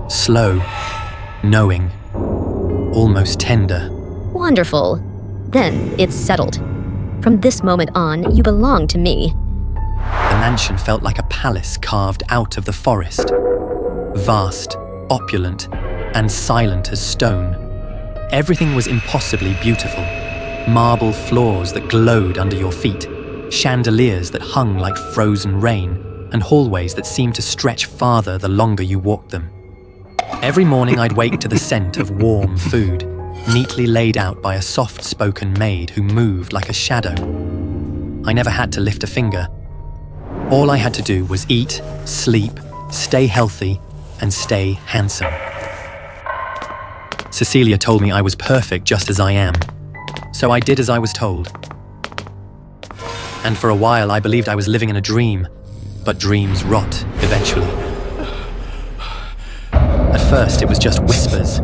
Speaker 1: Slow, knowing, almost tender.
Speaker 18: Wonderful. Then it's settled. From this moment on, you belong to me.
Speaker 1: The mansion felt like a palace carved out of the forest. Vast, opulent, and silent as stone. Everything was impossibly beautiful. Marble floors that glowed under your feet, chandeliers that hung like frozen rain, and hallways that seemed to stretch farther the longer you walked them. Every morning I'd wake to the scent of warm food, neatly laid out by a soft-spoken maid who moved like a shadow. I never had to lift a finger. All I had to do was eat, sleep, stay healthy, and stay handsome. Cecilia told me I was perfect just as I am, so I did as I was told. And for a while I believed I was living in a dream, but dreams rot eventually. At first it was just whispers,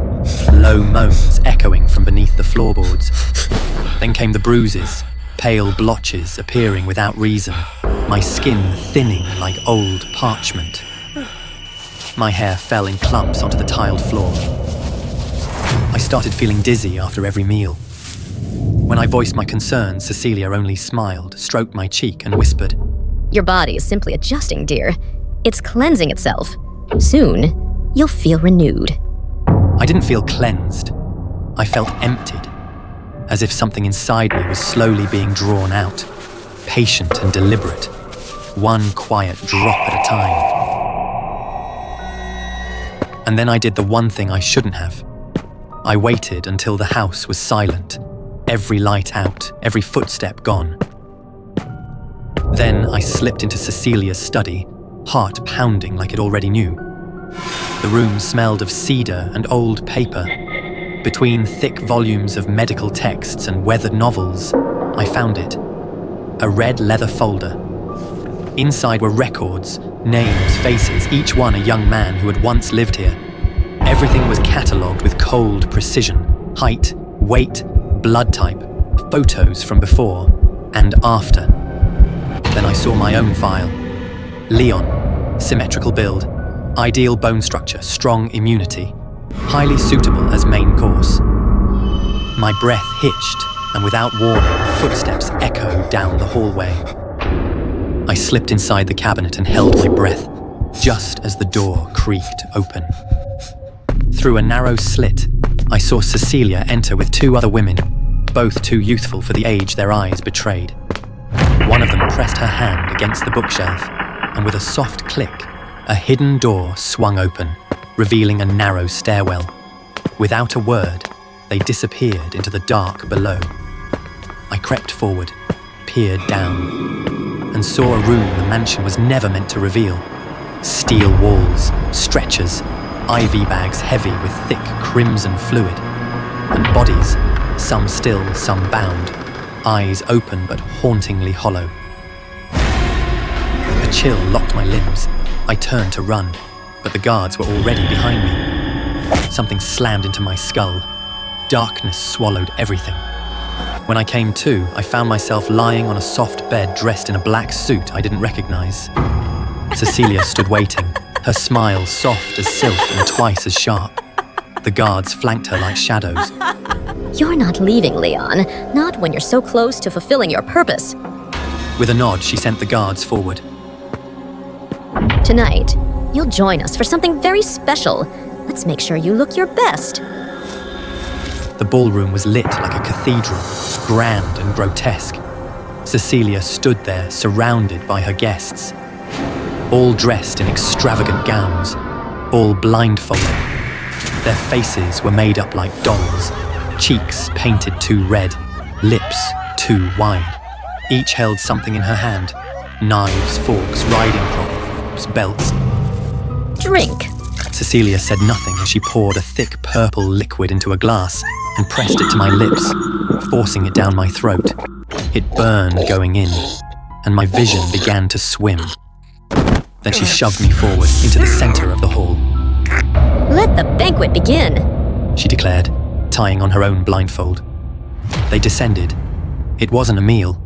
Speaker 1: low moans echoing from beneath the floorboards. Then came the bruises, pale blotches appearing without reason, my skin thinning like old parchment. My hair fell in clumps onto the tiled floor. I started feeling dizzy after every meal. When I voiced my concerns, Cecilia only smiled, stroked my cheek, and whispered,
Speaker 18: Your body is simply adjusting, dear. It's cleansing itself. Soon, you'll feel renewed.
Speaker 1: I didn't feel cleansed. I felt emptied, as if something inside me was slowly being drawn out, patient and deliberate, one quiet drop at a time. And then I did the one thing I shouldn't have. I waited until the house was silent, every light out, every footstep gone. Then I slipped into Cecilia's study, heart pounding like it already knew. The room smelled of cedar and old paper. Between thick volumes of medical texts and weathered novels, I found it. A red leather folder. Inside were records, names, faces, each one a young man who had once lived here. Everything was catalogued with cold precision. Height, weight, blood type, photos from before and after. Then I saw my own file. Leon, symmetrical build, ideal bone structure, strong immunity, highly suitable as main course. My breath hitched, and without warning, footsteps echoed down the hallway. I slipped inside the cabinet and held my breath, just as the door creaked open. Through a narrow slit, I saw Cecilia enter with two other women, both too youthful for the age their eyes betrayed. One of them pressed her hand against the bookshelf, and with a soft click, a hidden door swung open, revealing a narrow stairwell. Without a word, they disappeared into the dark below. I crept forward, peered down, and saw a room the mansion was never meant to reveal. Steel walls, stretchers, IV bags heavy with thick crimson fluid, and bodies, some still, some bound, eyes open but hauntingly hollow. A chill locked my limbs. I turned to run, but the guards were already behind me. Something slammed into my skull. Darkness swallowed everything. When I came to, I found myself lying on a soft bed dressed in a black suit I didn't recognize. Cecilia stood waiting, her smile soft as silk and twice as sharp. The guards flanked her like shadows.
Speaker 18: You're not leaving, Leon. Not when you're so close to fulfilling your purpose.
Speaker 1: With a nod, she sent the guards forward.
Speaker 18: Tonight, you'll join us for something very special. Let's make sure you look your best.
Speaker 1: The ballroom was lit like a cathedral, grand and grotesque. Cecilia stood there, surrounded by her guests, all dressed in extravagant gowns, all blindfolded. Their faces were made up like dolls, cheeks painted too red, lips too wide. Each held something in her hand: knives, forks, riding crops, belts.
Speaker 18: Drink.
Speaker 1: Cecilia said nothing as she poured a thick purple liquid into a glass and pressed it to my lips, forcing it down my throat. It burned going in, and my vision began to swim. Then she shoved me forward into the center of the hall.
Speaker 18: Let the banquet begin,
Speaker 1: she declared, tying on her own blindfold. They descended. It wasn't a meal.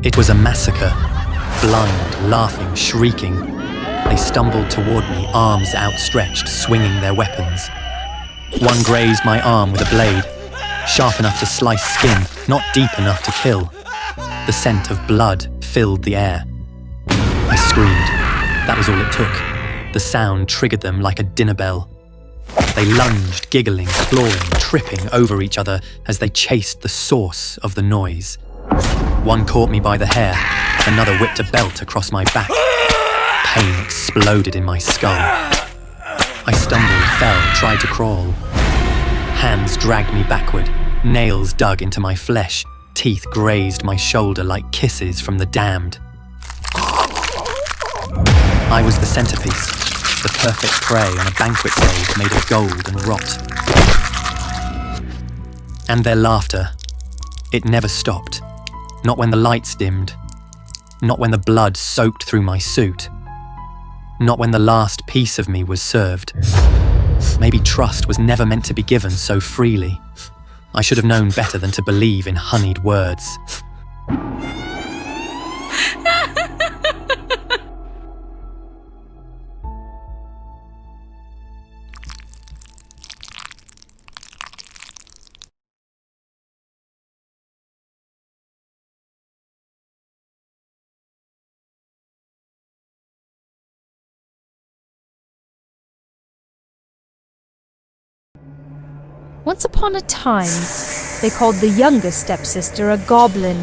Speaker 1: It was a massacre. Blind, laughing, shrieking. They stumbled toward me, arms outstretched, swinging their weapons. One grazed my arm with a blade, sharp enough to slice skin, not deep enough to kill. The scent of blood filled the air. I screamed. That was all it took. The sound triggered them like a dinner bell. They lunged, giggling, clawing, tripping over each other as they chased the source of the noise. One caught me by the hair, another whipped a belt across my back. Pain exploded in my skull. I stumbled, fell, tried to crawl. Hands dragged me backward, nails dug into my flesh, teeth grazed my shoulder like kisses from the damned. I was the centerpiece, the perfect prey on a banquet stage made of gold and rot. And their laughter, it never stopped. Not when the lights dimmed. Not when the blood soaked through my suit. Not when the last piece of me was served. Maybe trust was never meant to be given so freely. I should have known better than to believe in honeyed words.
Speaker 9: Once upon a time, they called the younger stepsister a goblin,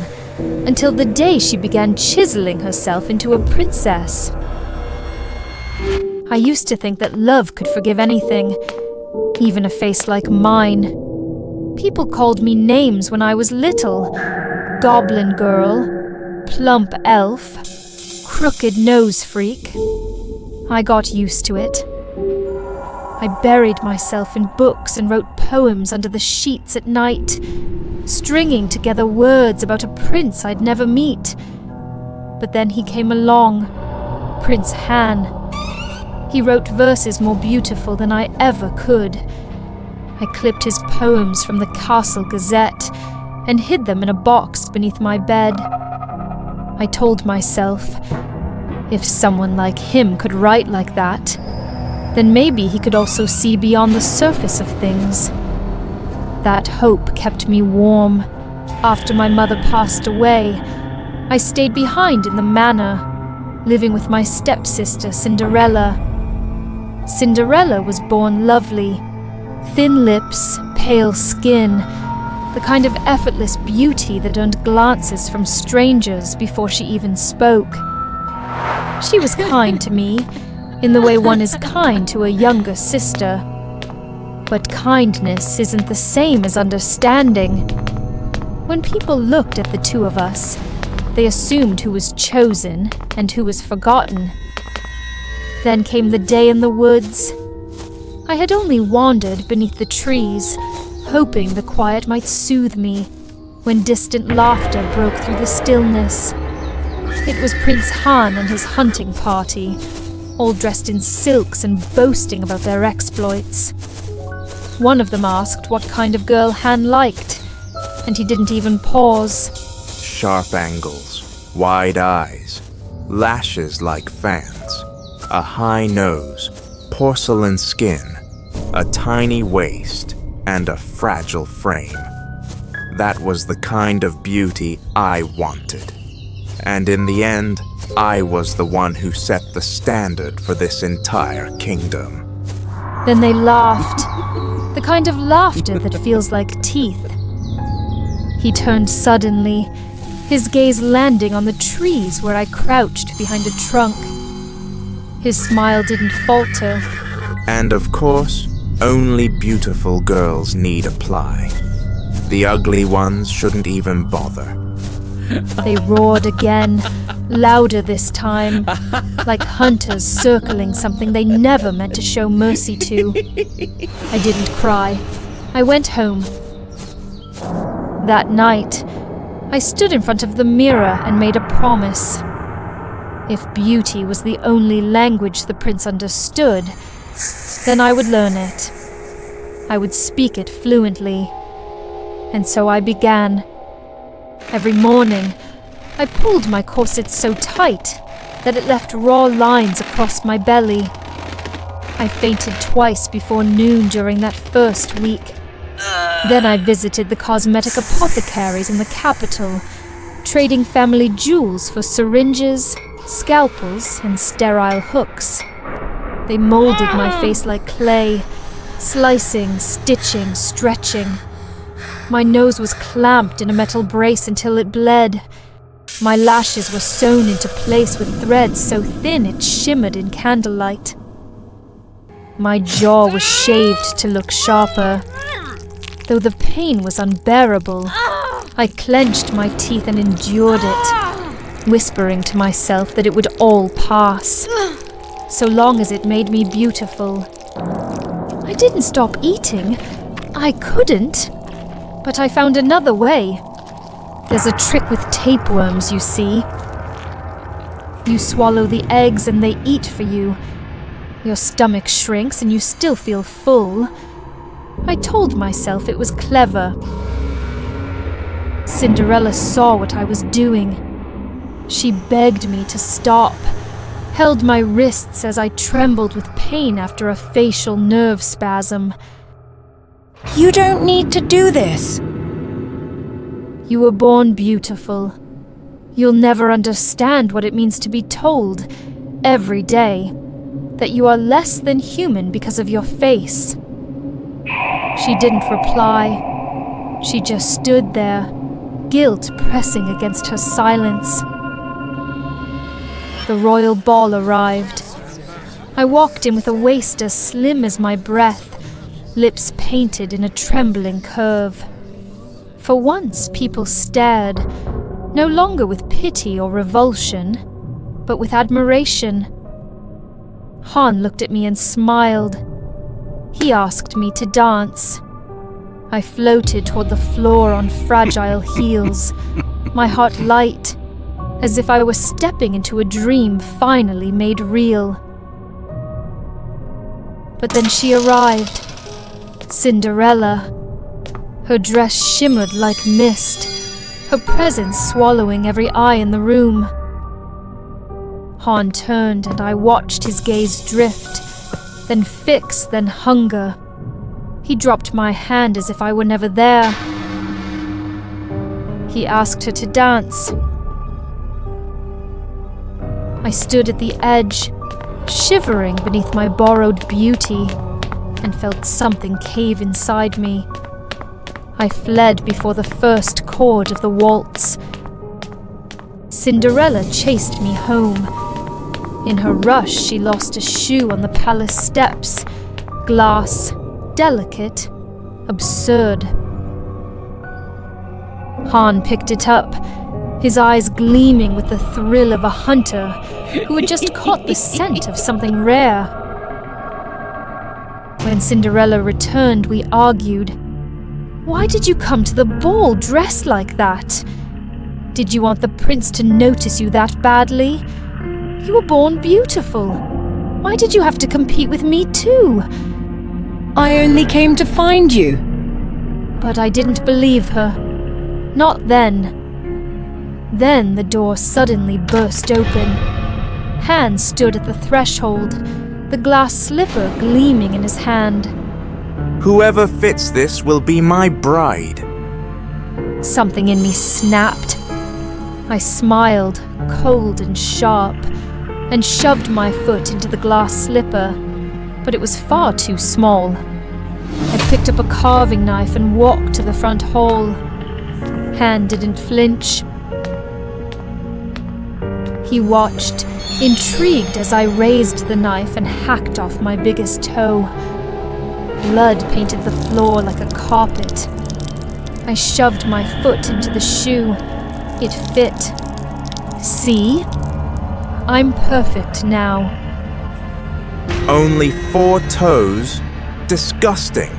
Speaker 9: until the day she began chiseling herself into a princess. I used to think that love could forgive anything, even a face like mine. People called me names when I was little. Goblin girl, plump elf, crooked nose freak. I got used to it. I buried myself in books and wrote poems under the sheets at night, stringing together words about a prince I'd never meet. But then he came along, Prince Han. He wrote verses more beautiful than I ever could. I clipped his poems from the Castle Gazette and hid them in a box beneath my bed. I told myself, if someone like him could write like that, then maybe he could also see beyond the surface of things. That hope kept me warm. After my mother passed away, I stayed behind in the manor, living with my stepsister Cinderella. Cinderella was born lovely. Thin lips, pale skin, the kind of effortless beauty that earned glances from strangers before she even spoke. She was kind to me, in the way one is kind to a younger sister. But kindness isn't the same as understanding. When people looked at the two of us, they assumed who was chosen and who was forgotten. Then came the day in the woods. I had only wandered beneath the trees, hoping the quiet might soothe me, when distant laughter broke through the stillness. It was Prince Han and his hunting party, all dressed in silks and boasting about their exploits. One of them asked what kind of girl Han liked, and he didn't even pause.
Speaker 19: Sharp angles, wide eyes, lashes like fans, a high nose, porcelain skin, a tiny waist, and a fragile frame. That was the kind of beauty I wanted. And in the end, I was the one who set the standard for this entire kingdom.
Speaker 9: Then they laughed, the kind of laughter that feels like teeth. He turned suddenly, his gaze landing on the trees where I crouched behind a trunk. His smile didn't falter.
Speaker 19: And of course, only beautiful girls need apply. The ugly ones shouldn't even bother.
Speaker 9: They roared again, louder this time, like hunters circling something they never meant to show mercy to. I didn't cry. I went home. That night, I stood in front of the mirror and made a promise. If beauty was the only language the prince understood, then I would learn it. I would speak it fluently. And so I began. Every morning, I pulled my corset so tight that it left raw lines across my belly. I fainted twice before noon during that first week. Then I visited the cosmetic apothecaries in the capital, trading family jewels for syringes, scalpels, and sterile hooks. They molded my face like clay, slicing, stitching, stretching. My nose was clamped in a metal brace until it bled. My lashes were sewn into place with threads so thin it shimmered in candlelight. My jaw was shaved to look sharper. Though the pain was unbearable, I clenched my teeth and endured it, whispering to myself that it would all pass, so long as it made me beautiful. I didn't stop eating. I couldn't. But I found another way. There's a trick with tapeworms, you see. You swallow the eggs and they eat for you. Your stomach shrinks and you still feel full. I told myself it was clever. Cinderella saw what I was doing. She begged me to stop, held my wrists as I trembled with pain after a facial nerve spasm.
Speaker 3: You don't need to do this.
Speaker 9: You were born beautiful. You'll never understand what it means to be told, every day, that you are less than human because of your face. She didn't reply. She just stood there, guilt pressing against her silence. The royal ball arrived. I walked in with a waist as slim as my breath, lips painted in a trembling curve. For once, people stared, no longer with pity or revulsion, but with admiration. Han looked at me and smiled. He asked me to dance. I floated toward the floor on fragile heels, my heart light, as if I were stepping into a dream finally made real. But then she arrived, Cinderella. Her dress shimmered like mist, her presence swallowing every eye in the room. Han turned and I watched his gaze drift, then fix, then hunger. He dropped my hand as if I were never there. He asked her to dance. I stood at the edge, shivering beneath my borrowed beauty, and felt something cave inside me. I fled before the first chord of the waltz. Cinderella chased me home. In her rush, she lost a shoe on the palace steps. Glass, delicate, absurd. Han picked it up, his eyes gleaming with the thrill of a hunter who had just caught the scent of something rare. When Cinderella returned, we argued. Why did you come to the ball dressed like that? Did you want the prince to notice you that badly? You were born beautiful. Why did you have to compete with me too?
Speaker 3: I only came to find you.
Speaker 9: But I didn't believe her. Not then. Then the door suddenly burst open. Han stood at the threshold, the glass slipper gleaming in his hand.
Speaker 19: Whoever fits this will be my bride.
Speaker 9: Something in me snapped. I smiled, cold and sharp, and shoved my foot into the glass slipper, but it was far too small. I picked up a carving knife and walked to the front hall. Han didn't flinch. He watched, intrigued as I raised the knife and hacked off my biggest toe. Blood painted the floor like a carpet. I shoved my foot into the shoe. It fit. See? I'm perfect now.
Speaker 19: Only 4 toes? Disgusting.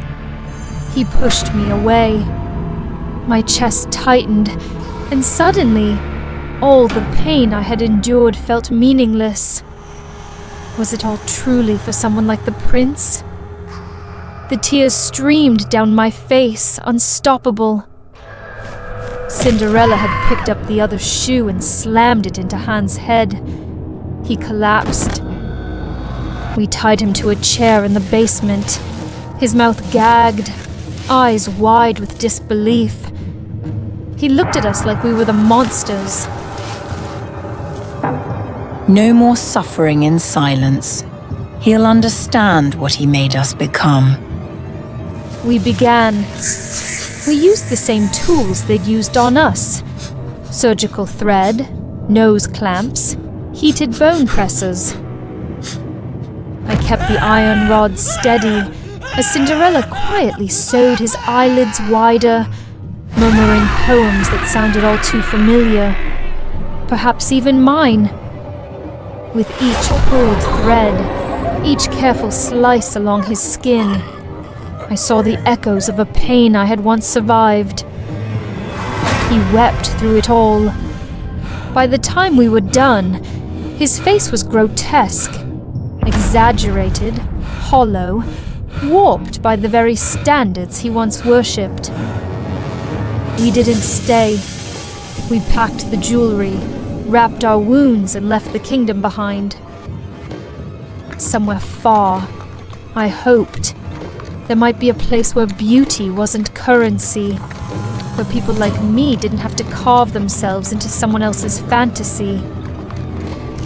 Speaker 9: He pushed me away. My chest tightened, and suddenly, all the pain I had endured felt meaningless. Was it all truly for someone like the prince? The tears streamed down my face, unstoppable. Cinderella had picked up the other shoe and slammed it into Han's head. He collapsed. We tied him to a chair in the basement, his mouth gagged, eyes wide with disbelief. He looked at us like we were the monsters.
Speaker 3: No more suffering in silence. He'll understand what he made us become.
Speaker 9: We began. We used the same tools they'd used on us. Surgical thread, nose clamps, heated bone presses. I kept the iron rod steady as Cinderella quietly sewed his eyelids wider, murmuring poems that sounded all too familiar, perhaps even mine. With each pulled thread, each careful slice along his skin, I saw the echoes of a pain I had once survived. He wept through it all. By the time we were done, his face was grotesque, exaggerated, hollow, warped by the very standards he once worshipped. We didn't stay. We packed the jewelry, wrapped our wounds, and left the kingdom behind. Somewhere far, I hoped, there might be a place where beauty wasn't currency, where people like me didn't have to carve themselves into someone else's fantasy.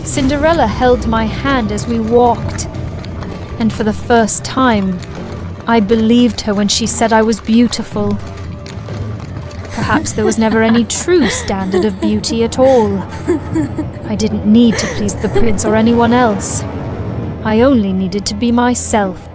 Speaker 9: Cinderella held my hand as we walked, and for the first time, I believed her when she said I was beautiful. Perhaps there was never any true standard of beauty at all. I didn't need to please the prince or anyone else. I only needed to be myself.